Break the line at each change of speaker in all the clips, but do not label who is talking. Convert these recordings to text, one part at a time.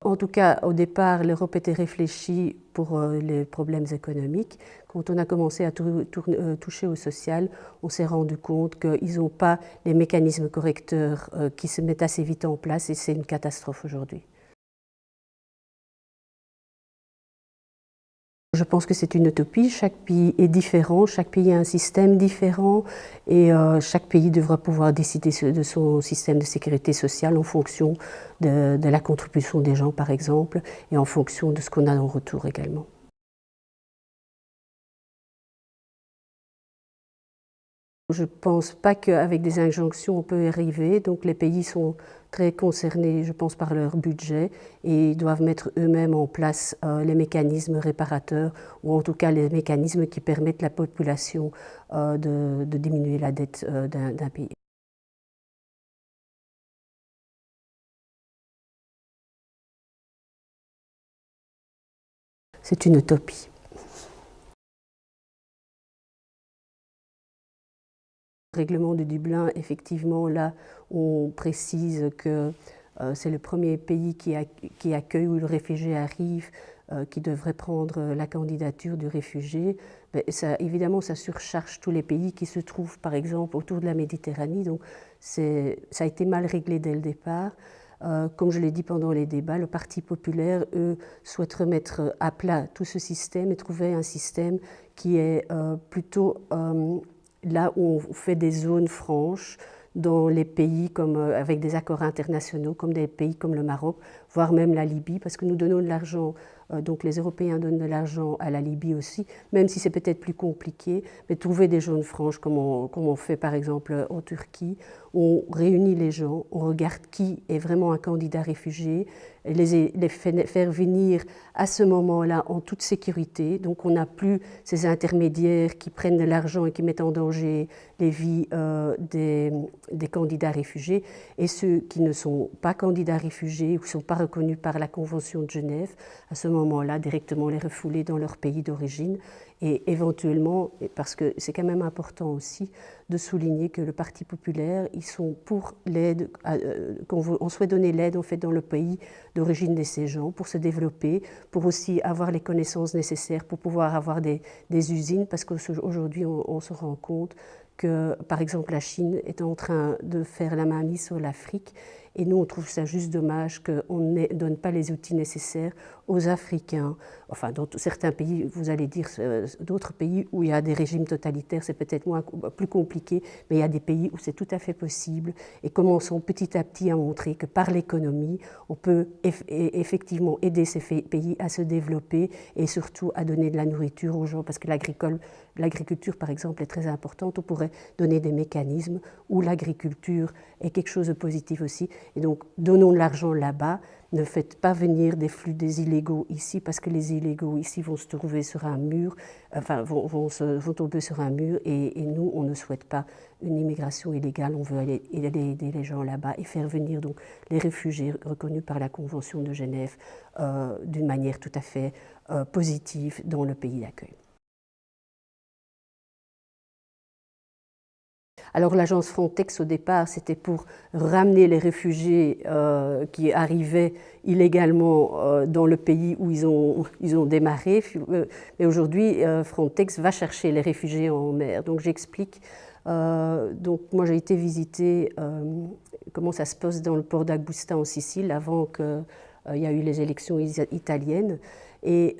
En tout cas, au départ, l'Europe était réfléchie pour les problèmes économiques. Quand on a commencé à toucher au social, on s'est rendu compte qu'ils n'ont pas les mécanismes correcteurs qui se mettent assez vite en place et c'est une catastrophe aujourd'hui. Je pense que c'est une utopie, chaque pays est différent, chaque pays a un système différent et chaque pays devra pouvoir décider de son système de sécurité sociale en fonction de la contribution des gens par exemple et en fonction de ce qu'on a en retour également. Je ne pense pas qu'avec des injonctions on peut y arriver, donc les pays sont très concernés, je pense, par leur budget et doivent mettre eux-mêmes en place les mécanismes réparateurs ou en tout cas les mécanismes qui permettent à la population de diminuer la dette d'un pays. C'est une utopie. Le règlement de Dublin, effectivement, là, on précise que c'est le premier pays qui accueille où le réfugié arrive, qui devrait prendre la candidature du réfugié. Mais ça, évidemment, ça surcharge tous les pays qui se trouvent, par exemple, autour de la Méditerranée. Donc, ça a été mal réglé dès le départ. Comme je l'ai dit pendant les débats, le Parti populaire, eux, souhaite remettre à plat tout ce système et trouver un système qui est plutôt là où on fait des zones franches dans les pays comme, avec des accords internationaux, comme des pays comme le Maroc, voire même la Libye, parce que nous donnons de l'argent, donc les Européens donnent de l'argent à la Libye aussi, même si c'est peut-être plus compliqué, mais trouver des zones franches comme on fait par exemple en Turquie, on réunit les gens, on regarde qui est vraiment un candidat réfugié, les faire venir à ce moment-là en toute sécurité. Donc on n'a plus ces intermédiaires qui prennent de l'argent et qui mettent en danger les vies des candidats réfugiés. Et ceux qui ne sont pas candidats réfugiés ou qui ne sont pas reconnus par la Convention de Genève, à ce moment-là, directement les refouler dans leur pays d'origine. Et éventuellement, parce que c'est quand même important aussi de souligner que le Parti populaire, ils sont pour l'aide, on souhaite donner l'aide en fait dans le pays d'origine de ces gens pour se développer, pour aussi avoir les connaissances nécessaires pour pouvoir avoir des usines, parce qu'aujourd'hui on se rend compte que par exemple la Chine est en train de faire la mainmise sur l'Afrique et nous on trouve ça juste dommage qu'on ne donne pas les outils nécessaires aux Africains. Enfin, dans certains pays, vous allez dire, d'autres pays où il y a des régimes totalitaires, c'est peut-être plus compliqué, mais il y a des pays où c'est tout à fait possible. Et commençons petit à petit à montrer que par l'économie, on peut effectivement aider ces pays à se développer et surtout à donner de la nourriture aux gens, parce que l'agriculture, par exemple, est très importante. On pourrait donner des mécanismes où l'agriculture est quelque chose de positif aussi. Et donc, donnons de l'argent là-bas. Ne faites pas venir des flux des illégaux ici, parce que les illégaux ici vont se trouver sur un mur, enfin vont tomber sur un mur, et nous, on ne souhaite pas une immigration illégale, on veut aller aider les gens là-bas et faire venir donc les réfugiés reconnus par la Convention de Genève d'une manière tout à fait positive dans le pays d'accueil. Alors l'agence Frontex au départ c'était pour ramener les réfugiés qui arrivaient illégalement dans le pays où ils ont démarré, mais aujourd'hui Frontex va chercher les réfugiés en mer. Donc j'explique, donc moi j'ai été visiter comment ça se passe dans le port d'Agusta en Sicile avant qu'il y a eu les élections italiennes. Et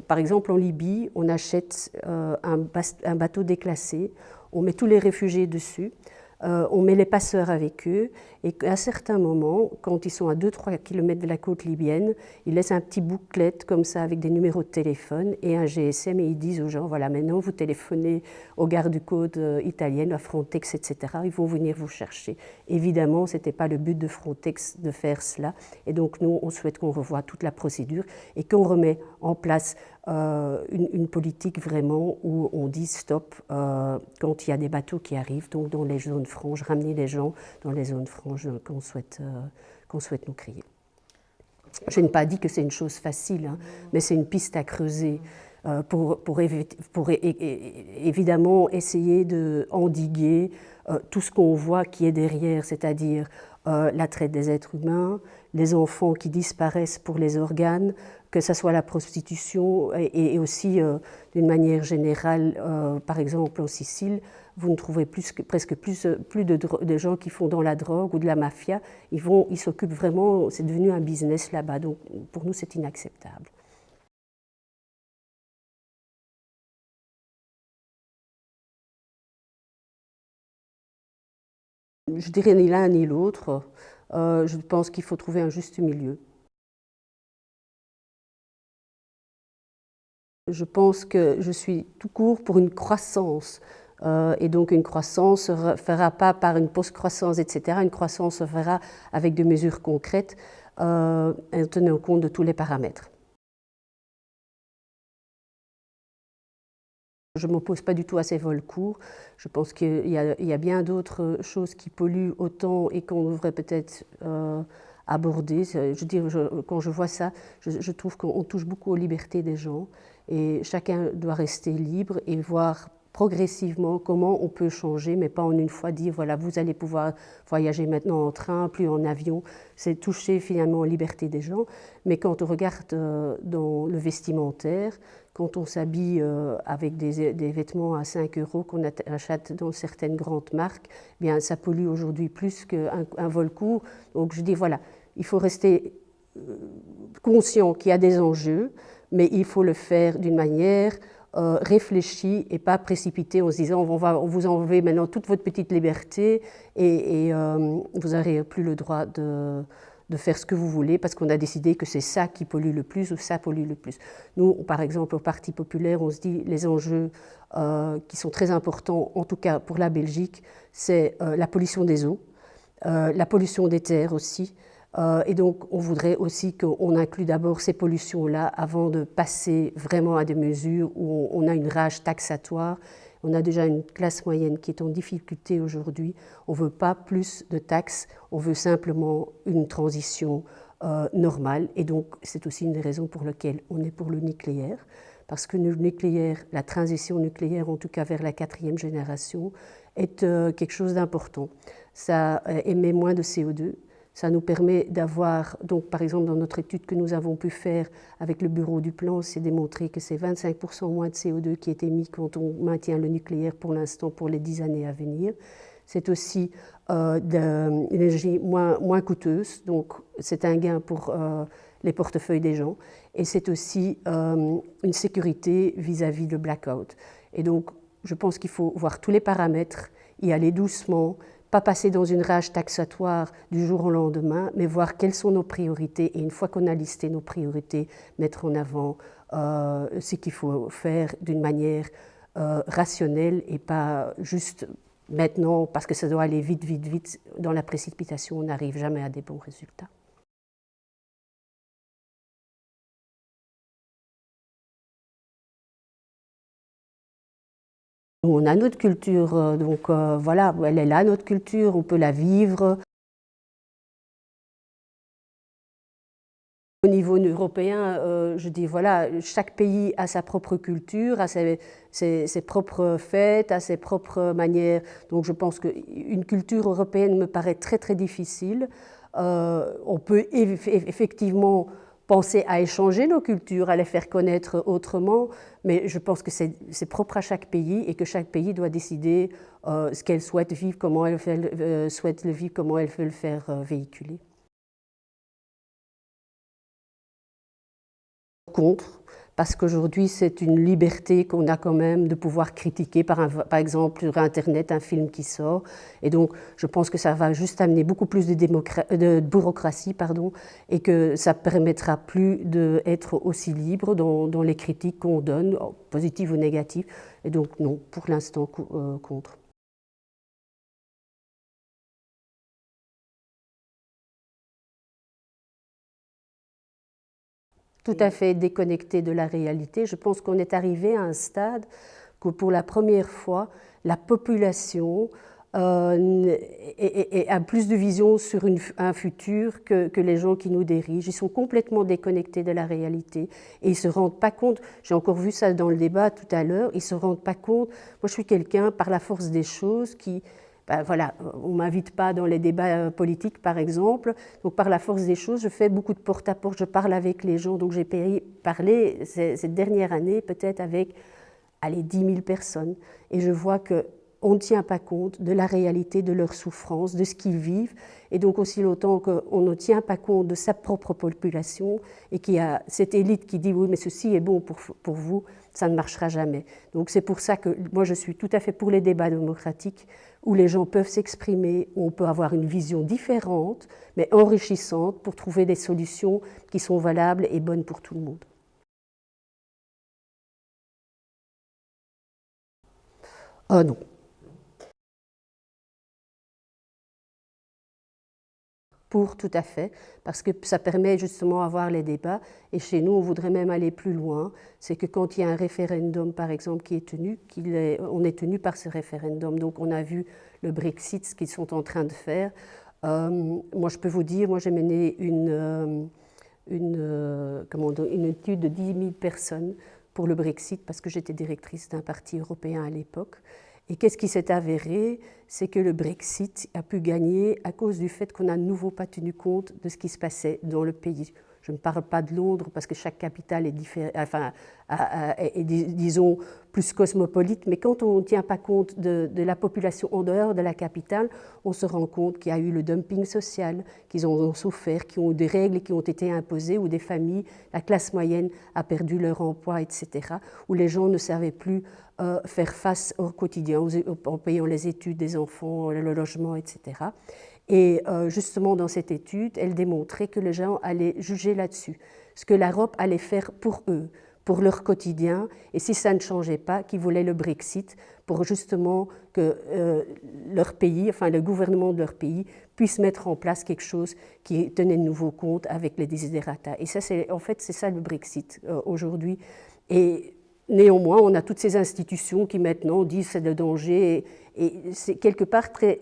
par exemple en Libye, on achète un bateau déclassé, on met tous les réfugiés dessus, on met les passeurs avec eux, et à un certain moment, quand ils sont à 2-3 km de la côte libyenne, ils laissent un petit bouclette comme ça avec des numéros de téléphone et un GSM, et ils disent aux gens, voilà, maintenant vous téléphonez aux gardes-côtes italiennes, à Frontex, etc. Ils vont venir vous chercher. Évidemment, ce n'était pas le but de Frontex de faire cela, et donc nous, on souhaite qu'on revoie toute la procédure et qu'on remet en place une politique vraiment où on dit stop quand il y a des bateaux qui arrivent, donc dans les zones franches, ramener les gens dans les zones franches qu'on souhaite nous créer. Je n'ai pas dit que c'est une chose facile, hein, mais c'est une piste à creuser pour évidemment essayer d'endiguer tout ce qu'on voit qui est derrière, c'est-à-dire la traite des êtres humains, les enfants qui disparaissent pour les organes, que ce soit la prostitution et aussi d'une manière générale, par exemple en Sicile, vous ne trouvez presque plus de gens qui font dans la drogue ou de la mafia. Ils s'occupent vraiment, c'est devenu un business là-bas. Donc pour nous, c'est inacceptable. Je dirais ni l'un ni l'autre. Je pense qu'il faut trouver un juste milieu. Je pense que je suis tout court pour une croissance. Et donc une croissance ne se fera pas par une post-croissance, etc. Une croissance se fera avec des mesures concrètes en tenant compte de tous les paramètres. Je ne m'oppose pas du tout à ces vols courts. Je pense qu'il y a bien d'autres choses qui polluent autant et qu'on devrait peut-être aborder. Quand je vois ça, je trouve qu'on touche beaucoup aux libertés des gens et chacun doit rester libre et voir progressivement comment on peut changer, mais pas en une fois dire voilà, vous allez pouvoir voyager maintenant en train, plus en avion. C'est toucher finalement aux libertés des gens. Mais quand on regarde dans le vestimentaire, quand on s'habille avec des vêtements à 5 € qu'on achète dans certaines grandes marques, eh bien, ça pollue aujourd'hui plus qu'un vol court. Donc je dis voilà, il faut rester conscient qu'il y a des enjeux, mais il faut le faire d'une manière réfléchie et pas précipitée en se disant on va vous enlever maintenant toute votre petite liberté et vous n'aurez plus le droit de faire ce que vous voulez parce qu'on a décidé que c'est ça qui pollue le plus ou ça pollue le plus. Nous, par exemple, au Parti populaire, on se dit les enjeux qui sont très importants, en tout cas pour la Belgique, c'est la pollution des eaux, la pollution des terres aussi. Et donc, on voudrait aussi qu'on inclue d'abord ces pollutions-là avant de passer vraiment à des mesures où on a une rage taxatoire. On a déjà une classe moyenne qui est en difficulté aujourd'hui. On ne veut pas plus de taxes, on veut simplement une transition normale. Et donc, c'est aussi une des raisons pour lesquelles on est pour le nucléaire. Parce que le nucléaire, la transition nucléaire, en tout cas vers la 4e génération, est quelque chose d'important. Ça émet moins de CO2. Ça nous permet d'avoir, donc par exemple dans notre étude que nous avons pu faire avec le bureau du plan, c'est démontré que c'est 25% moins de CO2 qui est émis quand on maintient le nucléaire pour l'instant pour les 10 années à venir. C'est aussi de l'énergie moins coûteuse, donc c'est un gain pour les portefeuilles des gens. Et c'est aussi une sécurité vis-à-vis de blackout. Et donc je pense qu'il faut voir tous les paramètres, y aller doucement, pas passer dans une rage taxatoire du jour au lendemain, mais voir quelles sont nos priorités et une fois qu'on a listé nos priorités, mettre en avant ce qu'il faut faire d'une manière rationnelle et pas juste maintenant parce que ça doit aller vite, vite, vite. Dans la précipitation, on n'arrive jamais à des bons résultats. On a notre culture, donc voilà, elle est là, notre culture, on peut la vivre. Au niveau européen, je dis voilà, chaque pays a sa propre culture, a ses propres fêtes, a ses propres manières. Donc je pense qu'une culture européenne me paraît très très difficile. On peut effectivement penser à échanger nos cultures, à les faire connaître autrement, mais je pense que c'est propre à chaque pays et que chaque pays doit décider ce qu'elle souhaite vivre, comment elle souhaite le vivre, comment elle veut le faire véhiculer. Contre, parce qu'aujourd'hui c'est une liberté qu'on a quand même de pouvoir critiquer par exemple sur Internet un film qui sort. Et donc je pense que ça va juste amener beaucoup plus de bureaucratie et que ça ne permettra plus d'être aussi libre dans les critiques qu'on donne, positives ou négatives. Et donc non, pour l'instant contre. Tout à fait déconnecté de la réalité. Je pense qu'on est arrivé à un stade que pour la première fois, la population a plus de vision sur un futur que les gens qui nous dirigent. Ils sont complètement déconnectés de la réalité et ils ne se rendent pas compte, j'ai encore vu ça dans le débat tout à l'heure, ils ne se rendent pas compte. Moi je suis quelqu'un par la force des choses qui ben voilà, on ne m'invite pas dans les débats politiques, par exemple. Donc, par la force des choses, je fais beaucoup de porte-à-porte, je parle avec les gens. Donc, j'ai parlé cette dernière année peut-être avec, allez, 10 000 personnes. Et je vois qu'on ne tient pas compte de la réalité de leurs souffrances, de ce qu'ils vivent. Et donc, aussi longtemps qu'on ne tient pas compte de sa propre population et qu'il y a cette élite qui dit « oui, mais ceci est bon pour vous », ça ne marchera jamais. Donc, c'est pour ça que moi, je suis tout à fait pour les débats démocratiques où les gens peuvent s'exprimer, où on peut avoir une vision différente, mais enrichissante pour trouver des solutions qui sont valables et bonnes pour tout le monde. Non. Pour, tout à fait, parce que ça permet justement d'avoir les débats. Et chez nous, on voudrait même aller plus loin. C'est que quand il y a un référendum, par exemple, qui est tenu, on est tenu par ce référendum. Donc, on a vu le Brexit, ce qu'ils sont en train de faire. Moi, je peux vous dire, moi, j'ai mené une étude de 10 000 personnes pour le Brexit, parce que j'étais directrice d'un parti européen à l'époque. Et qu'est-ce qui s'est avéré? C'est que le Brexit a pu gagner à cause du fait qu'on n'a de nouveau pas tenu compte de ce qui se passait dans le pays. Je ne parle pas de Londres parce que chaque capitale est disons, plus cosmopolite, mais quand on ne tient pas compte de la population en dehors de la capitale, on se rend compte qu'il y a eu le dumping social, qu'ils ont souffert, qu'il y a eu des règles qui ont été imposées, où des familles, la classe moyenne a perdu leur emploi, etc., où les gens ne savaient plus faire face au quotidien, en payant les études des enfants, le logement, etc. Et justement, dans cette étude, elle démontrait que les gens allaient juger là-dessus, ce que l'Europe allait faire pour eux, pour leur quotidien, et si ça ne changeait pas, qu'ils voulaient le Brexit pour justement que leur pays, enfin le gouvernement de leur pays, puisse mettre en place quelque chose qui tenait de nouveau compte avec les desiderata. Et ça, en fait, c'est ça le Brexit aujourd'hui. Et néanmoins, on a toutes ces institutions qui maintenant disent c'est le danger, et c'est quelque part très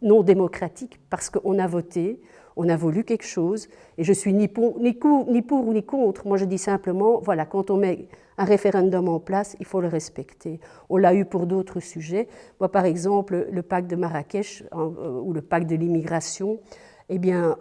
non démocratique, parce qu'on a voté, on a voulu quelque chose, et je suis ni pour ni contre. Moi, je dis simplement, voilà, quand on met un référendum en place, il faut le respecter. On l'a eu pour d'autres sujets. Moi, par exemple, le pacte de Marrakech, ou le pacte de l'immigration, eh bien,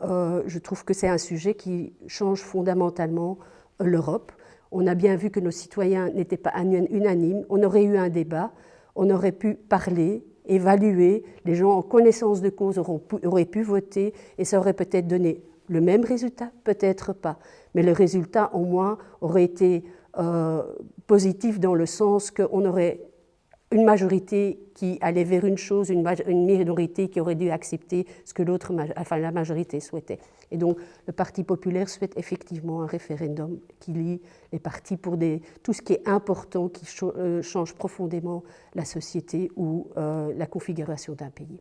je trouve que c'est un sujet qui change fondamentalement l'Europe. On a bien vu que nos citoyens n'étaient pas unanimes. On aurait eu un débat, on aurait pu parler, évaluer, les gens en connaissance de cause auraient pu voter et ça aurait peut-être donné le même résultat, peut-être pas. Mais le résultat, au moins, aurait été positif dans le sens qu'on aurait une majorité qui allait vers une chose, une minorité qui aurait dû accepter ce que la majorité souhaitait. Et donc, le Parti populaire souhaite effectivement un référendum qui lie les partis pour tout ce qui est important, qui change profondément la société ou la configuration d'un pays.